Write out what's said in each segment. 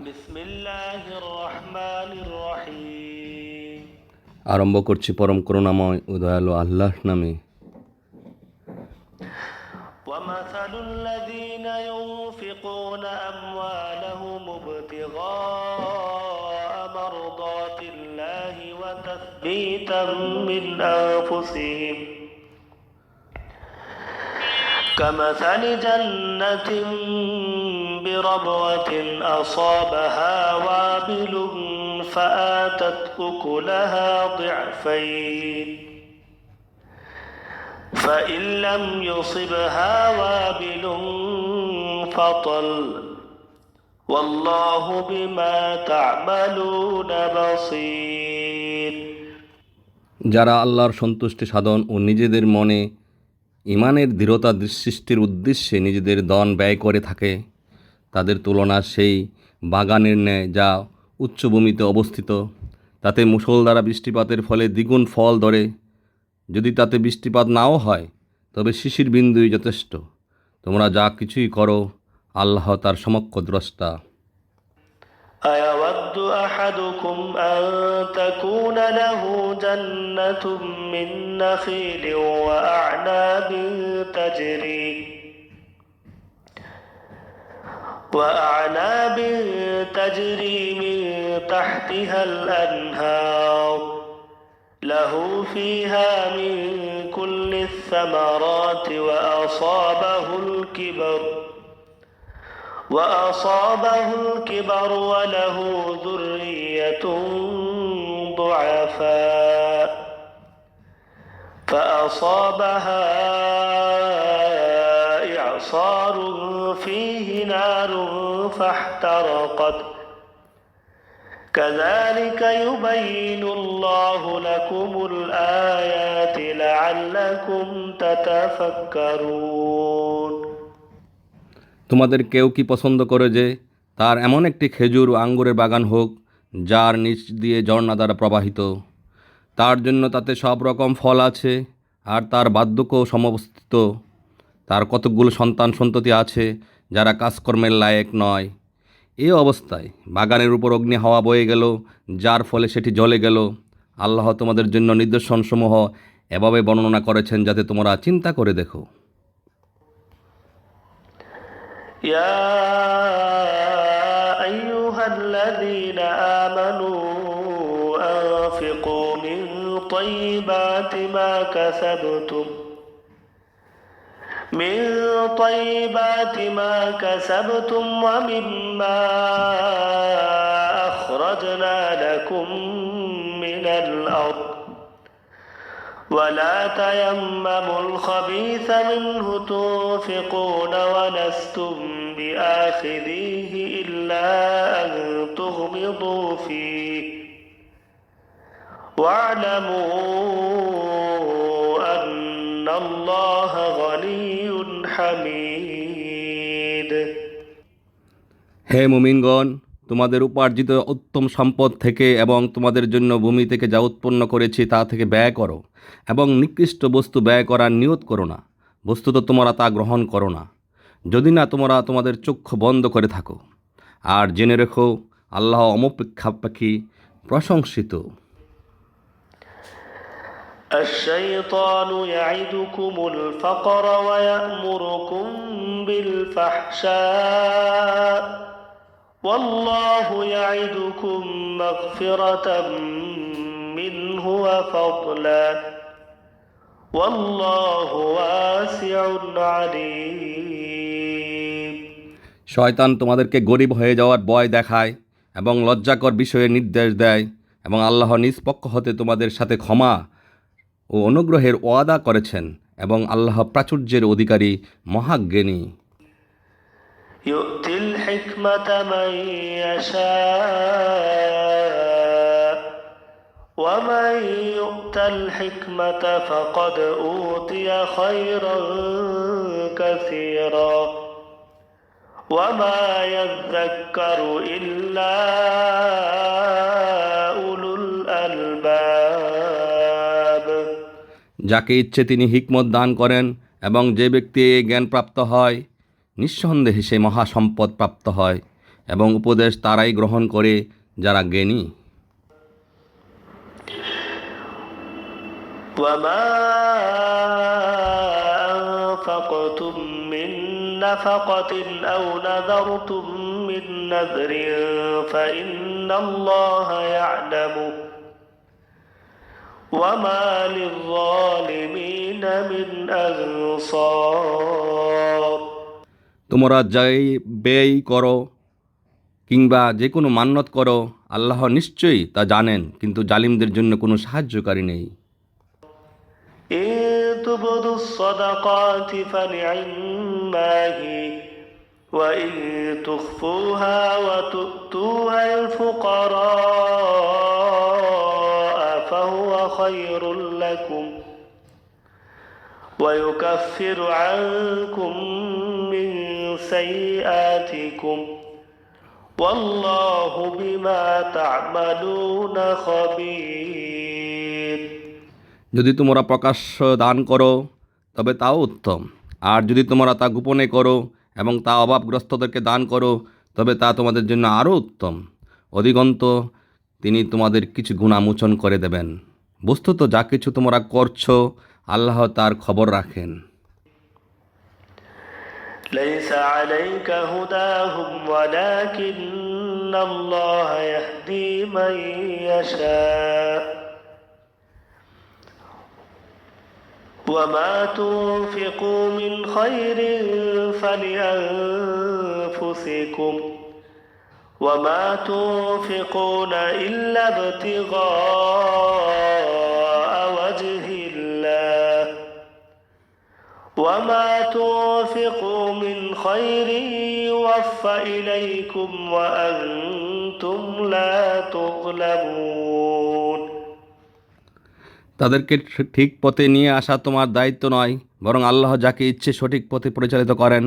বিসমিল্লাহির রহমানির রহিম। আরম্ভ করছি পরম করুণাময় ও দয়ালু আল্লাহর নামে। ومثل الذين ينفقون أموالهم ابتغاء مرضات الله وتثبيتا من أنفسهم كمثل جنة بربوة أصابها وابل فآتت أكلها ضعفين فإن لم يصبها وابل فطل والله بما تعملون بصير। যারা আল্লাহর সন্তুষ্টি সাধন ও নিজেদের মনে ইমানের দৃঢ়তা সৃষ্টির উদ্দেশ্যে নিজেদের ধন ব্যয় করে থাকে, তাদের তুলনা সেই বাগানের ন্যায় যা উচ্চভূমিতে অবস্থিত। তাতে মুষলধারা বৃষ্টিপাতের ফলে দ্বিগুণ ফল ধরে। যদি তাতে বৃষ্টিপাত নাও হয়, তবে শিশির বিন্দুই যথেষ্ট। তোমরা যা কিছুই করো, আল্লাহ তার সমক্ষ দ্রষ্টা। أيود أحدكم أن تكون له جنة من نخيل وأعناب تجري من تحتها الأنهار له فيها من كل الثمرات وأصابه الكبر وله ذرية ضعفاء فأصابها إعصار فيه نار فاحترقت كذلك يبين الله لكم الآيات لعلكم تتفكرون। তোমাদের কেউ কি পছন্দ করে যে তার এমন একটি খেজুর ও আঙ্গুরের বাগান হোক, যার নিচ দিয়ে ঝর্ণা দ্বারা প্রবাহিত? তার জন্য তাতে সব রকম ফল আছে, আর তার বার্ধক্য সমবস্থিত। তার কতকগুলো সন্তান সন্ততি আছে যারা কাজকর্মের লায়েক নয়। এই অবস্থায় বাগানের উপর অগ্নি হাওয়া বয়ে গেল, যার ফলে সেটি জ্বলে গেল। আল্লাহ তোমাদের জন্য নিদর্শনসমূহ এভাবে বর্ণনা করেছেন যাতে তোমরা চিন্তা করে দেখো। يا أيها الذين آمنوا أنفقوا من طيبات ما كسبتم ومما أخرجنا لكم من الأرض ولا تيمموا الخبيث منه تنفقون ولستم بآخذيه إلا أن تغمضوا فيه واعلموا أن الله غني حميد। হে মুমিনগণ, তোমাদের উপার্জিত উত্তম সম্পদ থেকে এবং তোমাদের জন্য ভূমি থেকে যা উৎপন্ন করেছি তা থেকে ব্যয় করো, এবং নিকৃষ্ট বস্তু ব্যয় করার নিয়ত করো না। বস্তুত তোমরা তা গ্রহণ করো না, যদি না তোমরা তোমাদের চক্ষু বন্ধ করে থাকো। আর জেনে রেখো, আল্লাহ অমপেক্ষাপেক্ষী প্রশংসিত। الشيطان يعدكم الفقر ويأمركم بالفحشاء والله يعدكم مغفرة منه وفضلا والله واسع عليم। শয়তান তোমাদেরকে গরিব হয়ে যাওয়ার ভয় দেখায় এবং লজ্জাকর বিষয়ে নির্দেশ দেয়, এবং আল্লাহ নিজ পক্ষ হতে তোমাদের সাথে ক্ষমা ও অনুগ্রহের ওয়াদা করেছেন, এবং আল্লাহ প্রাচুর্যের অধিকারী, মহাজ্ঞানী। يؤتي الحكمة من يشاء ومن يؤت الحكمة فقد أوتي خيرا كثيرا وما يذكر إلا أولو الألباب। যাকে ইচ্ছে তিনি হিকমত দান করেন, এবং যে ব্যক্তি এই জ্ঞান প্রাপ্ত হয়, নিঃসন্দেহে সে মহাসম্পদ প্রাপ্ত হয়। এবং উপদেশ তারাই গ্রহণ করে যারা জ্ঞানী। وما أنفقتم من نفقة أو نذرتم من نذر فإن الله يعلمه وما للظالمين من أنصار। তোমরা যাই ব্যয় করো কিংবা যে কোনো মান্যত করো, আল্লাহ নিশ্চয়ই তা জানেন, কিন্তু জালিমদের জন্য কোনো সাহায্যকারী নেই। إن تبدوا الصدقات فنعما هي وإن تخفوها وتؤتوها الفقراء فهو خير لكم ويكفر عنكم من سيئاتكم والله بما تعملون خبير। যদি তোমরা প্রকাশ্য দান করো তবে তাও উত্তম, আর যদি তোমরা তা গোপনে করো এবং তা অভাবগ্রস্তদেরকে দান করো তবে তা তোমাদের জন্য আরও উত্তম। অধিকন্ত তিনি তোমাদের কিছু গুণামোচন করে দেবেন। বস্তুত যা কিছু তোমরা করছো আল্লাহ তার খবর রাখেন। ليس عليك هداهم ولكن الله يهدي من يشاء وما تنفقوا من خير فلأنفسكم وما تنفقون إلا ابتغاء وجه الله وما تنفقوا من خير يوفى إليكم وأنتم لا تظلمون। তাদেরকে ঠিক পথে নিয়ে আসা তোমার দায়িত্ব নয়, বরং আল্লাহ যাকে ইচ্ছে সঠিক পথে পরিচালিত করেন।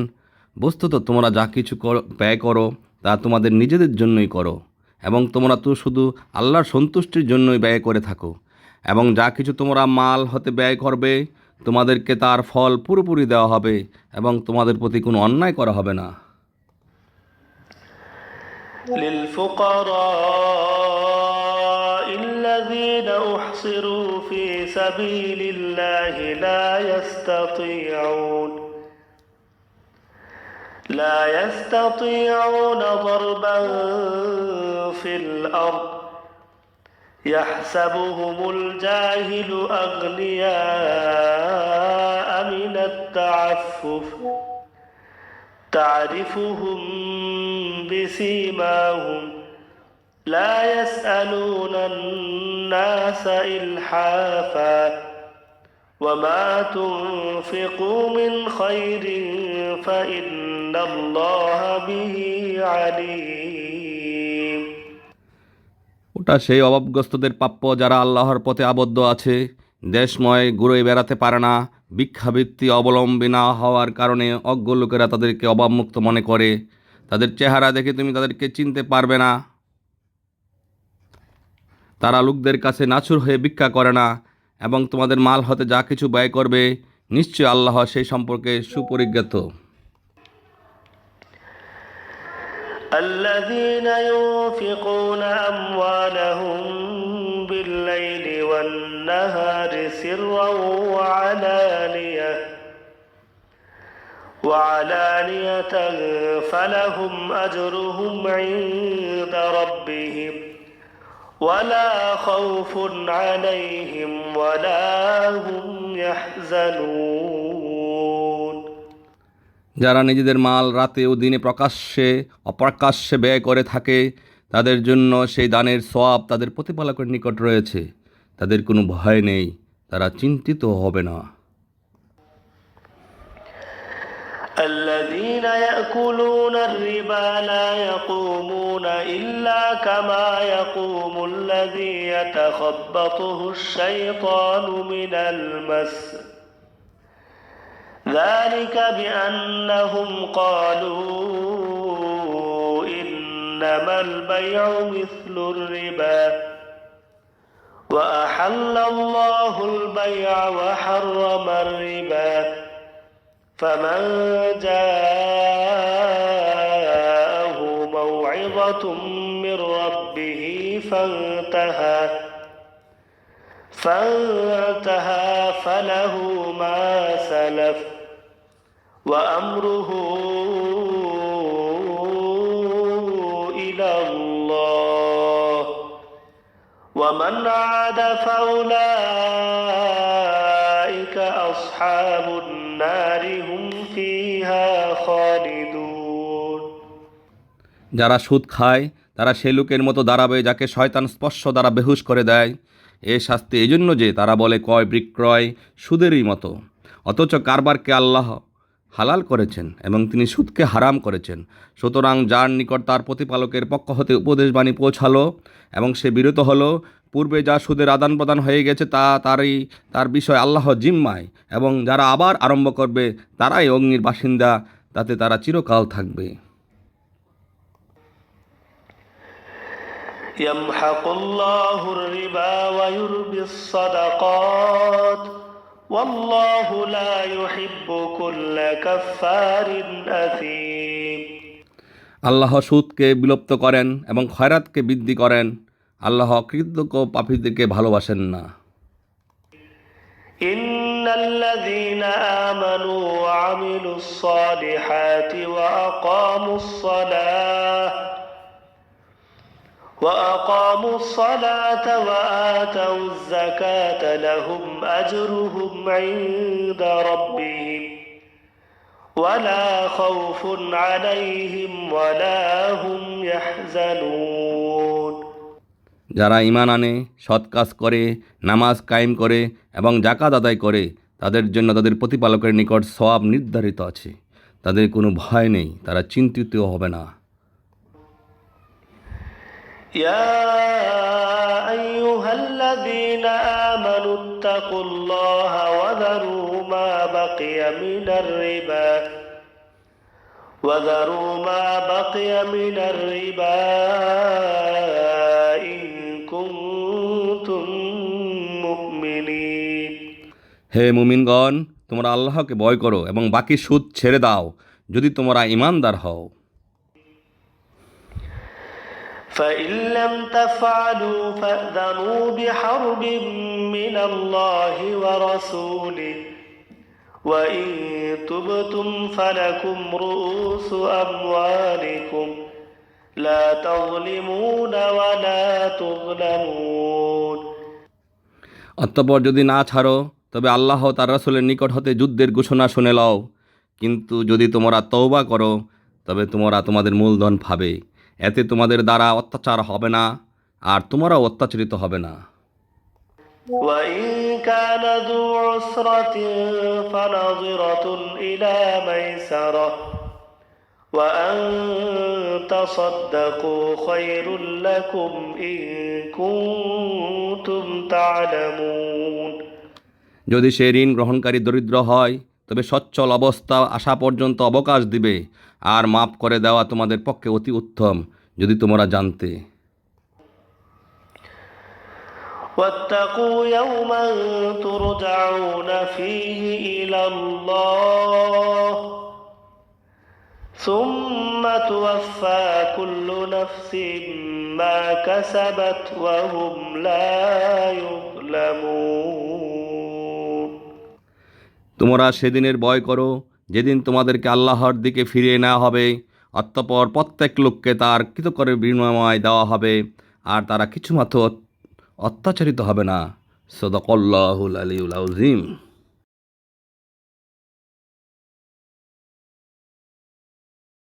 বস্তুত তোমরা যা কিছু ব্যয় করো তা তোমাদের নিজেদের জন্যই করো এবং তোমরা তো শুধু আল্লাহর সন্তুষ্টির জন্যই ব্যয় করে থাকো, এবং যা কিছু তোমরা মাল হতে ব্যয় করবে তোমাদেরকে তার ফল পুরোপুরি দেওয়া হবে এবং তোমাদের প্রতি কোনো অন্যায় করা হবে না। للفقراء الذين أحصروا في سبيل الله لا يستطيعون ضربا في الأرض يحسبهم الجاهل أغنياء من التعفف تعرفهم بسيماهم لا يسألون الناس إلحافا وما تنفقوا من خير فإن الله به عليم। ওটা সেই অভাবগ্রস্তদের প্রাপ্য যারা আল্লাহর পথে আবদ্ধ আছে, দেশময় ঘুরে বেড়াতে পারে না, ভিক্ষাবৃত্তি অবলম্বী না হওয়ার কারণে অজ্ঞ লোকেরা তাদেরকে অভাবমুক্ত মনে করে। তাদের চেহারা দেখে তুমি তাদেরকে চিনতে পারবে না। তারা লোকদের কাছে নাছুর হয়ে ভিক্ষা করে না, এবং তোমাদের মাল হতে যা কিছু ব্যয় করবে নিশ্চয় আল্লাহ সেই সম্পর্কে সুপরিজ্ঞাত। الذين ينفقون أموالهم بالليل والنهار سرا وعلانية فلهم أجرهم عند ربهم ولا خوف عليهم ولا هم يحزنون। যারা নিজেদের মাল রাতে ও দিনে প্রকাশ্যে অপ্রকাশ্যে ব্যয় করে থাকে তাদের জন্য সেই দানের সওয়াব তাদের প্রতিপালকের নিকট রয়েছে। তাদের কোনো ভয় নেই, তারা চিন্তিত হবে না। الذين يأكلون الربا لا يقومون إلا كما يقوم الذي يتخبطه الشيطان من المس ذلك بأنهم قالوا إنما البيع مثل الربا وأحل الله البيع وحرم الربا فمن جاءه موعظة موعظة من ربه فانتهى فله ما سلف وأمره إلى الله ومن عاد فأولئك أصحاب النار هم فيها خالدون যারা সুদ খায় তারা সে লোকের মতো দাঁড়াবে যাকে শয়তান স্পর্শ দ্বারা বেহুশ করে দেয়। এ শাস্তি এই জন্য যে তারা বলে ক্রয় বিক্রয় সুদেরই মতো, অথচ কারবারকে আল্লাহ হালাল করেছেন এবং তিনি সুদকে হারাম করেছেন। সুতরাং যার নিকট তার প্রতিপালকের পক্ষ হতে উপদেশবাণী পৌঁছালো এবং সে বিরত হলো, পূর্বে যা সুদের আদান প্রদান হয়ে গেছে তার বিষয় আল্লাহ জিম্মায়, এবং যারা আবার আরম্ভ করবে তারাই অগ্নির বাসিন্দা, তাতে তারা চিরকাল থাকবে। يمحق الله الربا ويربي الصدقات والله لا يحب كل كفار أثيم আল্লাহ সুদকে বিলুপ্ত করেন এবং খয়রাতকে বৃদ্ধি করেন। আল্লাহ কৃতজ্ঞ পাপীদেরকে ভালোবাসেন না। إن الذين آمنوا وعملوا الصالحات وأقاموا الصلاة وآتوا الزكاة لهم أجرهم عند ربهم ولا خوف عليهم ولا هم يحزنون যারা ঈমান আনে, সৎ কাজ করে, নামাজ কায়েম করে এবং যাকাত আদায় করে, তাদের জন্য তাদের প্রতিপালকের নিকট সওয়াব নির্ধারিত আছে। তাদের কোনো ভয় নেই, তারা চিন্তিত হবে না। يا أيها الذين آمنوا اتقوا الله وذروا ما بقي من الربا إن كنتم مؤمنين হে মুমিনগণ, তোমরা আল্লাহকে ভয় করো এবং বাকি সুদ ছেড়ে দাও যদি তোমরা ঈমানদার হও। فإن لم تفعلوا فأذنوا بحرب من الله ورسوله وإن تبتم فلكم رؤوس أموالكم لا تظلمون ولا تظلمون অতঃপর যদি না ছাড়ো তবে আল্লাহ তার রাসূলের নিকট হতে যুদ্ধের ঘোষণা শুনে লও, কিন্তু যদি তোমরা তওবা করো তবে তোমরা তোমাদের মূলধন পাবে, এতে তোমাদের দ্বারা অত্যাচার হবে না আর তোমরাও অত্যাচারিত হবে না। وإن كان ذو عسرة فنظرة إلى ميسرة وأن تصدقوا خير لكم إن كنتم تعلمون যদি সে ঋণ গ্রহণকারী দরিদ্র হয় তবে সচ্ছল অবস্থা আসা পর্যন্ত অবকাশ দিবে, আর মাফ করে দেওয়া তোমাদের পক্ষে অতি উত্তম যদি তোমরা জানতে। واتقوا يوما ترجعون فيه إلى الله ثم توفى كل نفس ما كسبت وهم لا يظلمون তোমরা সেদিনের ভয় করো যেদিন তোমাদেরকে আল্লাহর দিকে ফিরিয়ে নেওয়া হবে, অতঃপর প্রত্যেক লোককে তার কৃতকর্মের বিনিময় দেওয়া হবে, আর তারা কিছুমাত্র অত্যাচারিত হবে না। সাদাকাল্লাহুল আলিয়্যুল আযীম।